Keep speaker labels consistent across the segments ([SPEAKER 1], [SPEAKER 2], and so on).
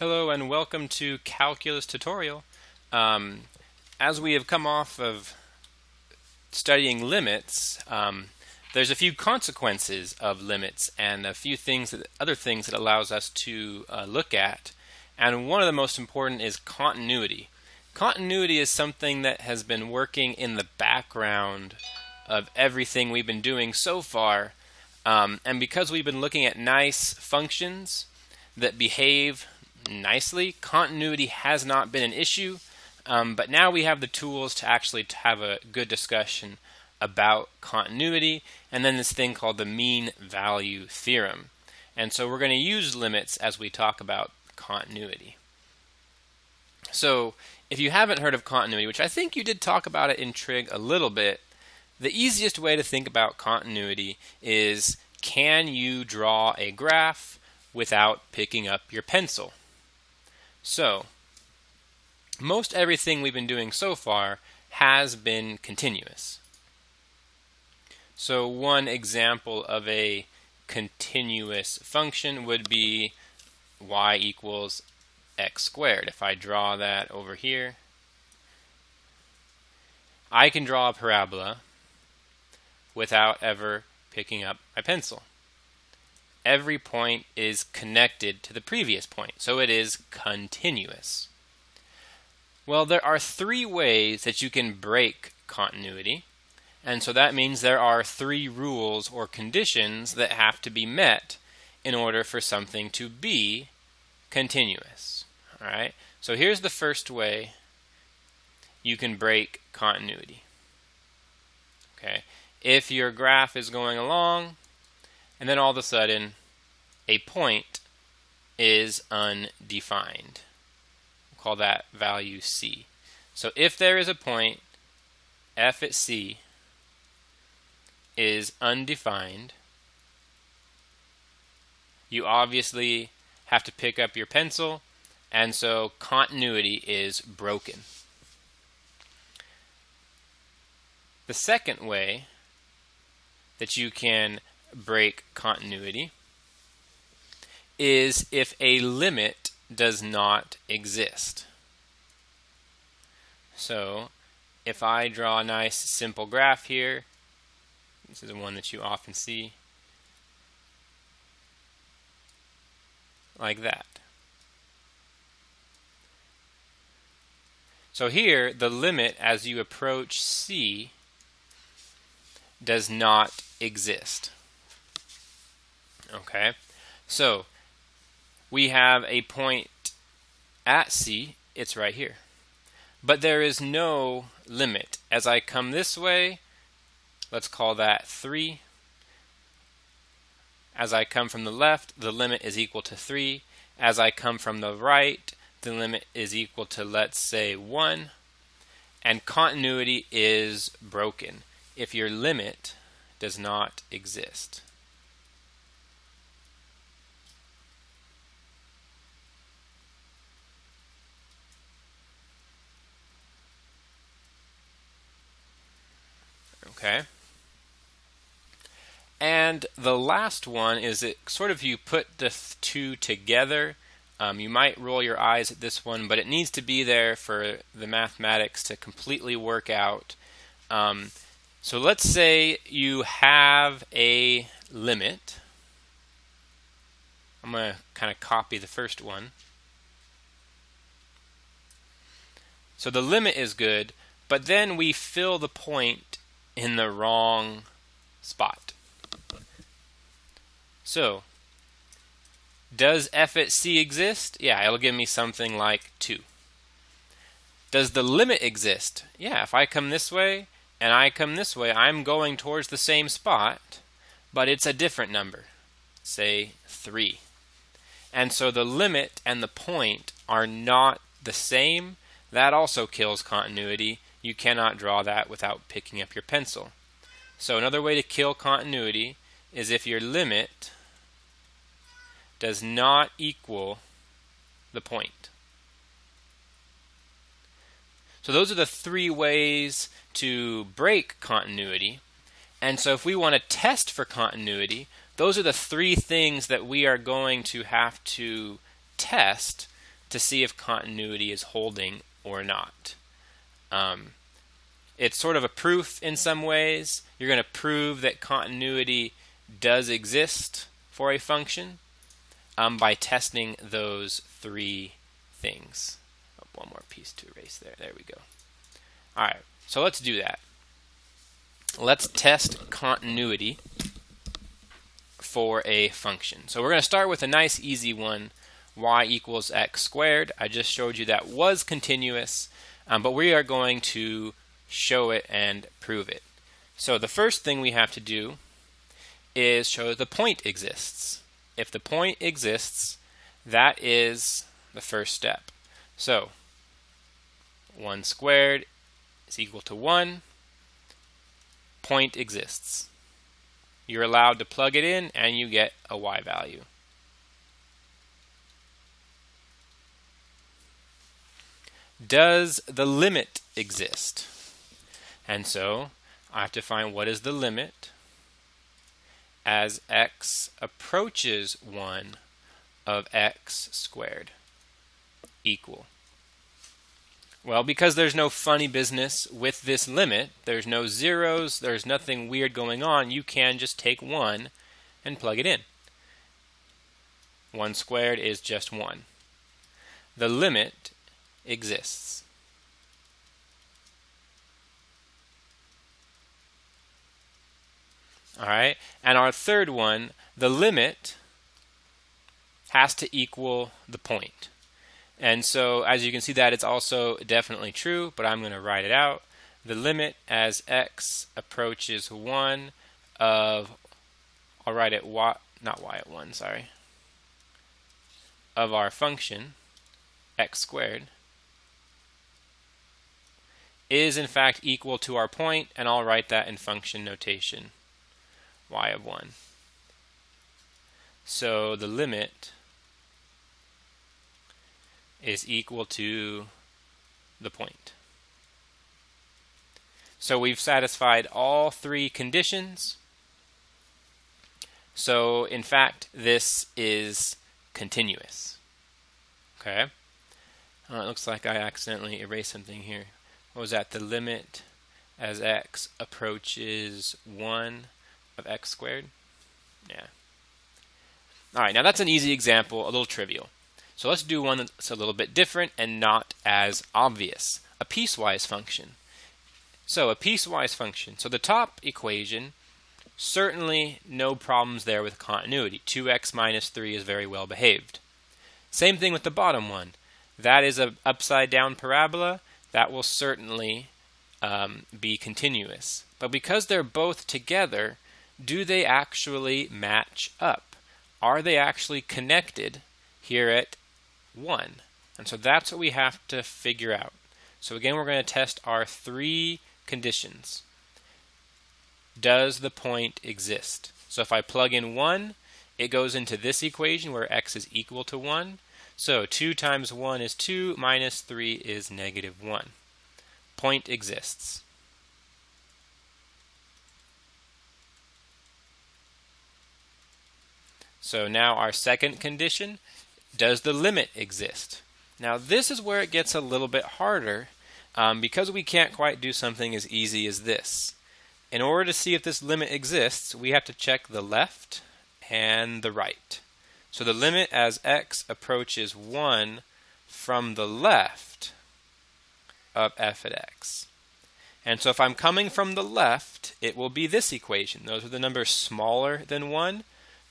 [SPEAKER 1] Hello and welcome to Calculus tutorial. As we have come off of studying limits, there's a few consequences of limits and a few other things that allows us to look at. And one of the most important is continuity. Continuity is something that has been working in the background of everything we've been doing so far. And because we've been looking at nice functions that behave nicely, continuity has not been an issue, but now we have the tools to actually have a good discussion about continuity, and then this thing called the mean value theorem. And so we're going to use limits as we talk about continuity. So if you haven't heard of continuity, which I think you did talk about it in trig a little bit, the easiest way to think about continuity is, can you draw a graph without picking up your pencil? So, most everything we've been doing so far has been continuous. So one example of a continuous function would be y equals x squared. If I draw that over here, I can draw a parabola without ever picking up my pencil. Every point is connected to the previous point, so it is continuous. Well, there are three ways that you can break continuity, and so that means there are three rules or conditions that have to be met in order for something to be continuous. All right? So here's the first way you can break continuity. Okay? If your graph is going along, and then all of a sudden, a point is undefined. We'll call that value C. So if there is a point, f at C is undefined, you obviously have to pick up your pencil, and so continuity is broken. The second way that you can break continuity is if a limit does not exist. So if I draw a nice simple graph here, this is one that you often see, like that. So here, the limit as you approach C does not exist. Okay, so we have a point at C, it's right here. But there is no limit. As I come this way, let's call that 3. As I come from the left, the limit is equal to 3. As I come from the right, the limit is equal to, let's say, 1. And continuity is broken if your limit does not exist. Okay. And the last one is that sort of you put the two together. You might roll your eyes at this one, but it needs to be there for the mathematics to completely work out. So let's say you have a limit. I'm going to kind of copy the first one. So the limit is good, but then we fill the point in the wrong spot. So, does f at c exist? Yeah, it'll give me something like 2. Does the limit exist? Yeah, if I come this way and I come this way, I'm going towards the same spot, but it's a different number, say 3. And so the limit and the point are not the same. That also kills continuity. You cannot draw that without picking up your pencil. So another way to kill continuity is if your limit does not equal the point. So those are the three ways to break continuity. And so if we want to test for continuity, those are the three things that we are going to have to test to see if continuity is holding or not. It's sort of a proof in some ways. You're going to prove that continuity does exist for a function by testing those three things. Oh, one more piece to erase there. There we go. All right, so let's do that. Let's test continuity for a function. So we're going to start with a nice easy one, y equals x squared. I just showed you that was continuous, but we are going to show it and prove it. So the first thing we have to do is show the point exists. If the point exists, that is the first step. So 1 squared is equal to 1. Point exists. You're allowed to plug it in and you get a y value. Does the limit exist? And so I have to find what is the limit as x approaches 1 of x squared equal. Well, because there's no funny business with this limit, there's no zeros, there's nothing weird going on, you can just take 1 and plug it in. 1 squared is just 1. The limit exists. All right, and our third one, the limit has to equal the point. And so as you can see, that it's also definitely true, but I'm going to write it out. The limit as x approaches 1 of, I'll write it y, not y at 1, sorry, of our function x squared is in fact equal to our point, and I'll write that in function notation, y of 1. So the limit is equal to the point. So we've satisfied all three conditions. So in fact, this is continuous. Okay. It looks like I accidentally erased something here. What was that? The limit as x approaches 1 of x squared? Yeah. All right, now that's an easy example, a little trivial. So let's do one that's a little bit different and not as obvious. A piecewise function. So a piecewise function. So the top equation, certainly no problems there with continuity. 2x minus 3 is very well behaved. Same thing with the bottom one. That is an upside down parabola. That will certainly be continuous. But because they're both together, do they actually match up? Are they actually connected here at 1? And so that's what we have to figure out. So again, we're going to test our three conditions. Does the point exist? So if I plug in 1, it goes into this equation where x is equal to 1. So 2 times 1 is 2, minus 3 is negative 1. Point exists. So now our second condition, does the limit exist? Now this is where it gets a little bit harder because we can't quite do something as easy as this. In order to see if this limit exists, we have to check the left and the right. So the limit as x approaches 1 from the left of f at x. And so if I'm coming from the left, it will be this equation. Those are the numbers smaller than 1.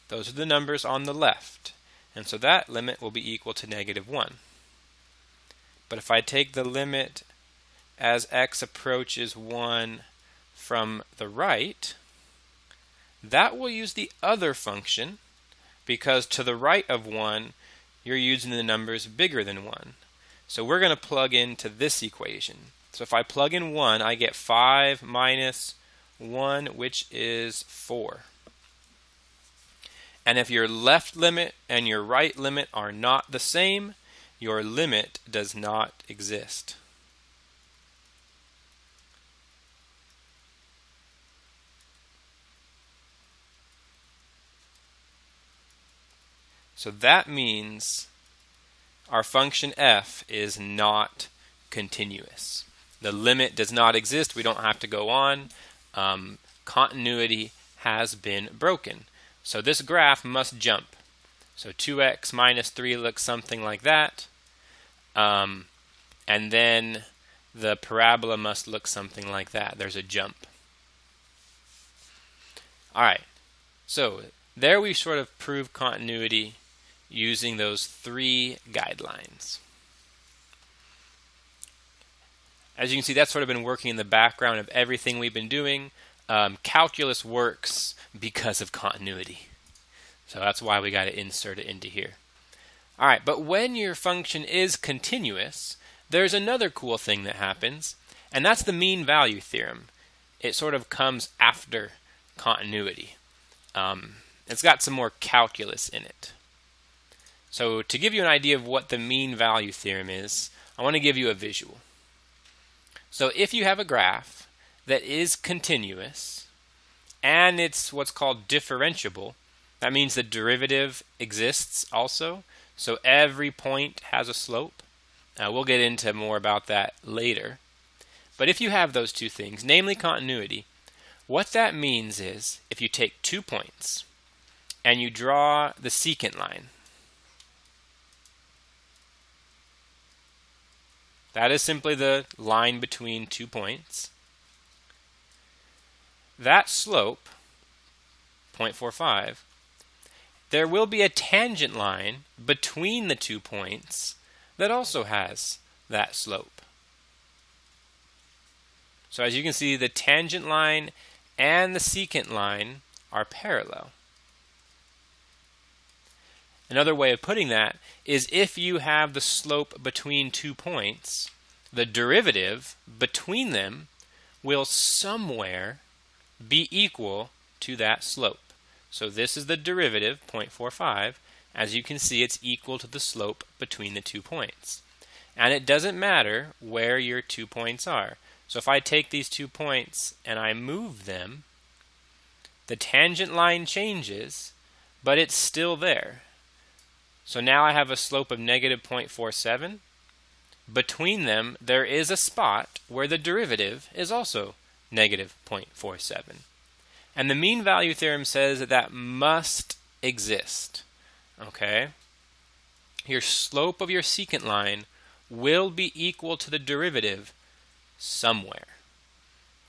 [SPEAKER 1] Those are the numbers on the left. And so that limit will be equal to negative 1. But if I take the limit as x approaches 1 from the right, that will use the other function, because to the right of 1, you're using the numbers bigger than 1. So we're going to plug into this equation. So if I plug in 1, I get 5 minus 1, which is 4. And if your left limit and your right limit are not the same, your limit does not exist. So that means our function f is not continuous. The limit does not exist. We don't have to go on. Continuity has been broken. So this graph must jump. So 2x minus 3 looks something like that. And then the parabola must look something like that. There's a jump. All right. So there we sort of prove continuity using those 3 guidelines. As you can see, that's sort of been working in the background of everything we've been doing. Calculus works because of continuity. So that's why we got to insert it into here. All right, but when your function is continuous, there's another cool thing that happens, and that's the mean value theorem. It sort of comes after continuity. It's got some more calculus in it. So to give you an idea of what the mean value theorem is, I want to give you a visual. So if you have a graph that is continuous and it's what's called differentiable, that means the derivative exists also. So every point has a slope. We'll get into more about that later. But if you have those two things, namely continuity, what that means is if you take 2 points and you draw the secant line, that is simply the line between 2 points. That slope, 0.45, there will be a tangent line between the 2 points that also has that slope. So as you can see, the tangent line and the secant line are parallel. Another way of putting that is if you have the slope between 2 points, the derivative between them will somewhere be equal to that slope. So this is the derivative, 0.45. As you can see, it's equal to the slope between the 2 points. And it doesn't matter where your 2 points are. So if I take these 2 points and I move them, the tangent line changes, but it's still there. So now I have a slope of negative 0.47. Between them, there is a spot where the derivative is also negative 0.47. And the mean value theorem says that that must exist. Okay? Your slope of your secant line will be equal to the derivative somewhere.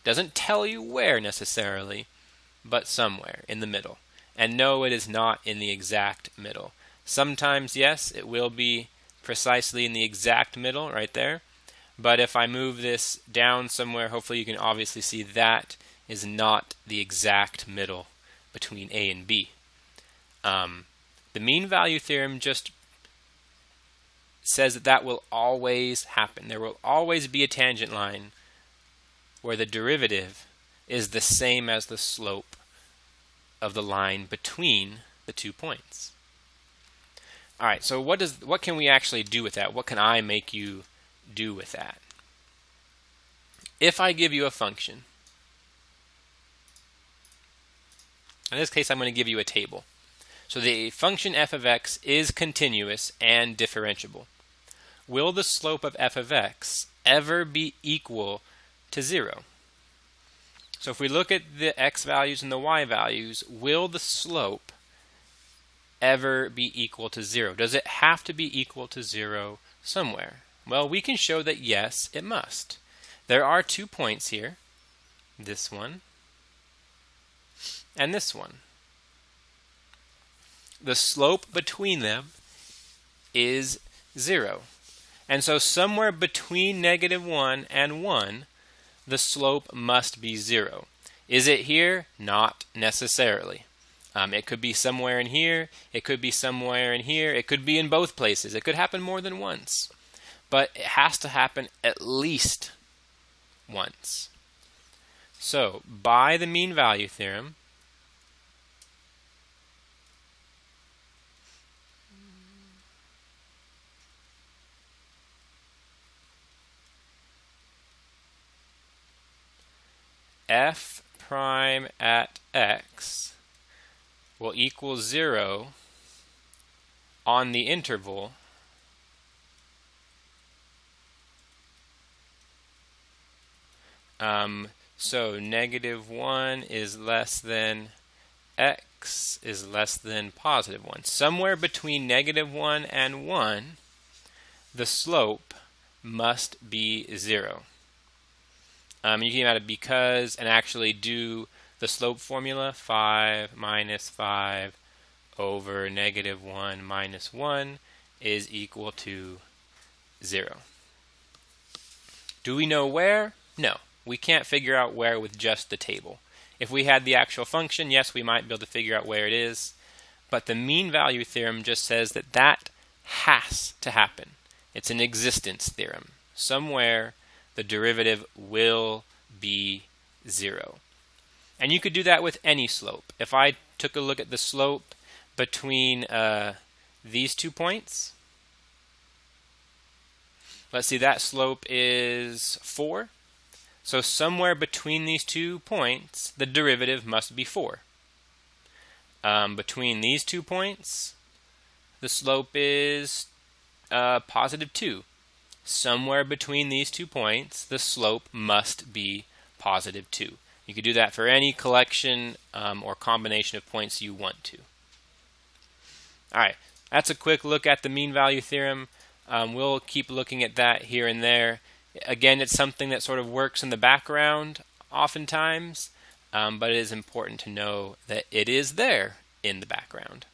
[SPEAKER 1] Doesn't tell you where necessarily, but somewhere in the middle. And no, it is not in the exact middle. Sometimes, yes, it will be precisely in the exact middle right there. But if I move this down somewhere, hopefully you can obviously see that is not the exact middle between A and B. The mean value theorem just says that that will always happen. There will always be a tangent line where the derivative is the same as the slope of the line between the 2 points. All right, so what can we actually do with that? What can I make you do with that? If I give you a function, in this case I'm going to give you a table. So the function f of x is continuous and differentiable. Will the slope of f of x ever be equal to 0? So if we look at the x values and the y values, will the slope ever be equal to 0? Does it have to be equal to 0 somewhere? Well, we can show that yes, it must. There are 2 points here, this one and this one. The slope between them is 0. And so somewhere between -1 and 1, the slope must be 0. Is it here? Not necessarily. It could be somewhere in here, it could be somewhere in here, it could be in both places. It could happen more than once. But it has to happen at least once. So, by the mean value theorem, f prime at x will equal 0 on the interval So -1 is less than x is less than +1. Somewhere between -1 and 1, the slope must be 0. You can add a because and actually do the slope formula. 5 minus 5 over -1 minus 1 is equal to 0. Do we know where? No. We can't figure out where with just the table. If we had the actual function, yes, we might be able to figure out where it is. But the mean value theorem just says that that has to happen. It's an existence theorem. Somewhere the derivative will be 0. And you could do that with any slope. If I took a look at the slope between these 2 points, let's see, that slope is 4. So somewhere between these 2 points, the derivative must be 4. Between these 2 points, the slope is +2. Somewhere between these 2 points, the slope must be +2. You could do that for any collection or combination of points you want to. All right, that's a quick look at the mean value theorem. We'll keep looking at that here and there. Again, it's something that sort of works in the background oftentimes, but it is important to know that it is there in the background.